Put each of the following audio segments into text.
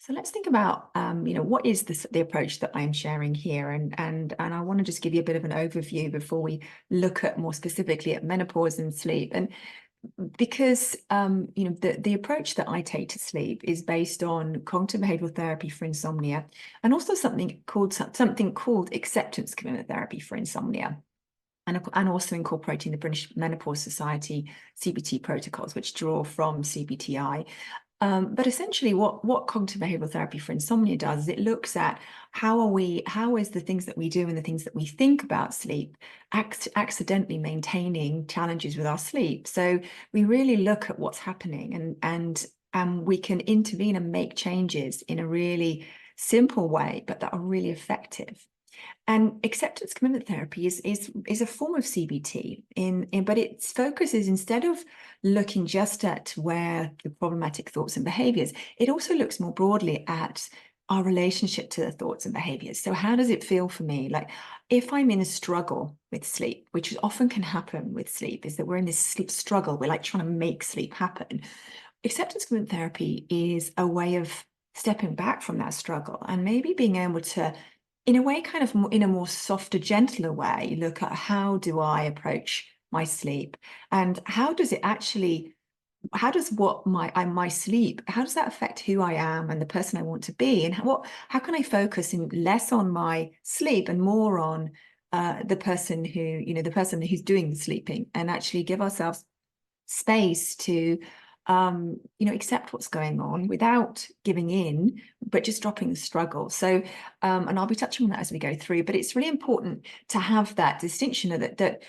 So let's think about, what is the approach that I'm sharing here, and I want to just give you a bit of an overview before we look at more specifically at menopause and sleep. And because the approach that I take to sleep is based on cognitive behavioral therapy for insomnia, and also something called acceptance commitment therapy for insomnia. And also incorporating the British Menopause Society CBT protocols, which draw from CBTI. But essentially, what cognitive behavioral therapy for insomnia does is it looks at how is the things that we do and the things that we think about sleep accidentally maintaining challenges with our sleep. So we really look at what's happening, and we can intervene and make changes in a really simple way, but that are really effective. And acceptance commitment therapy is a form of CBT but its focus is, instead of looking just at where the problematic thoughts and behaviors, it also looks more broadly at our relationship to the thoughts and behaviors. So how does it feel for me? Like, if I'm in a struggle with sleep, which often can happen with sleep, is that we're in this sleep struggle. We're like trying to make sleep happen. Acceptance commitment therapy is a way of stepping back from that struggle and maybe being able to, in a way, kind of in a more softer, gentler way, look at how do I approach my sleep, and how does what my sleep, how does that affect who I am and the person I want to be, and how can I focus in less on my sleep and more on the person who's doing the sleeping, and actually give ourselves space to accept what's going on without giving in, but just dropping the struggle. So, and I'll be touching on that as we go through, but it's really important to have that distinction of that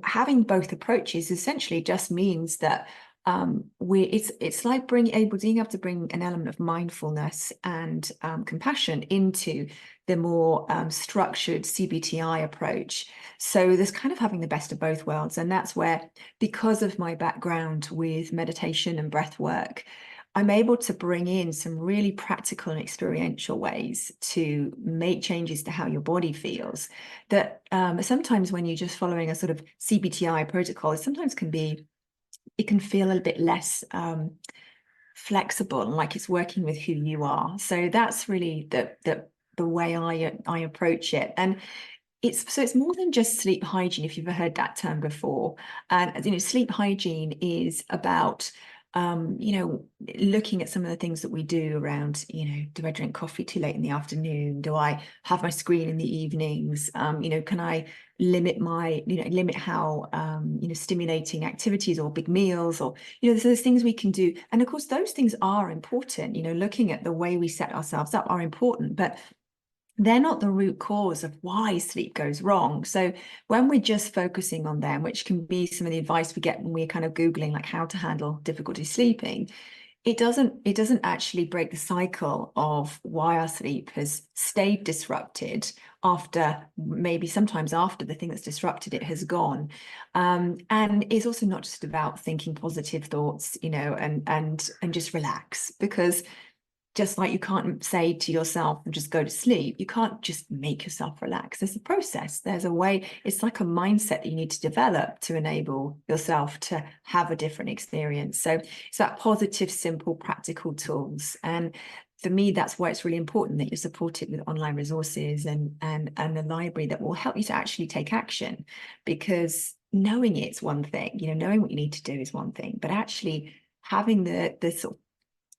having both approaches essentially just means that it's like being able to bring an element of mindfulness and compassion into the more structured CBTI approach. So there's kind of having the best of both worlds. And that's where, because of my background with meditation and breath work, I'm able to bring in some really practical and experiential ways to make changes to how your body feels, that sometimes when you're just following a sort of CBTI protocol, it can feel a little bit less flexible and like it's working with who you are. So that's really the way I approach it. And it's more than just sleep hygiene, if you've ever heard that term before. And sleep hygiene is about looking at some of the things that we do around, do I drink coffee too late in the afternoon? Do I have my screen in the evenings? Can I limit how stimulating activities or big meals, or there's those things we can do. And of course those things are important. Looking at the way we set ourselves up are important, but they're not the root cause of why sleep goes wrong. So when we're just focusing on them, which can be some of the advice we get when we're kind of Googling like how to handle difficulty sleeping, it doesn't actually break the cycle of why our sleep has stayed disrupted maybe sometimes after the thing that's disrupted it has gone. And it's also not just about thinking positive thoughts, and just relax, because just like you can't say to yourself and just go to sleep, you can't just make yourself relax. There's a process. There's a way. It's like a mindset that you need to develop to enable yourself to have a different experience. So it's that positive, simple, practical tools. And for me, that's why it's really important that you're supported with online resources and a library that will help you to actually take action. Because knowing it's one thing, knowing what you need to do is one thing, but actually having the sort of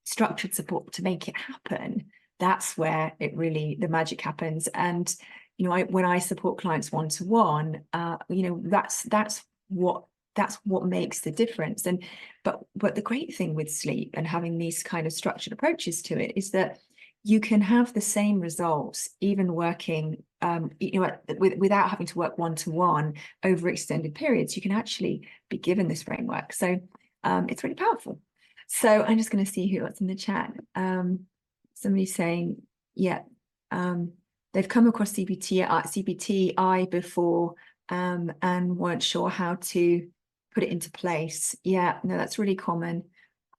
structured support to make it happen, that's where the magic happens. And when I support clients one-to-one, that's what makes the difference. But the great thing with sleep and having these kind of structured approaches to it is that you can have the same results even working without having to work one-to-one over extended periods. You can actually be given this framework. So it's really powerful. So I'm just going to see what's in the chat. Somebody's saying, yeah, they've come across CBTI before and weren't sure how to put it into place. Yeah, no, that's really common.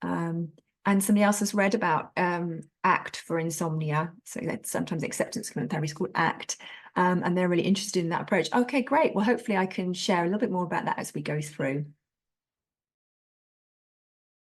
And somebody else has read about ACT for insomnia. So that's sometimes acceptance commitment therapy is called ACT. And they're really interested in that approach. Okay, great. Well, hopefully I can share a little bit more about that as we go through.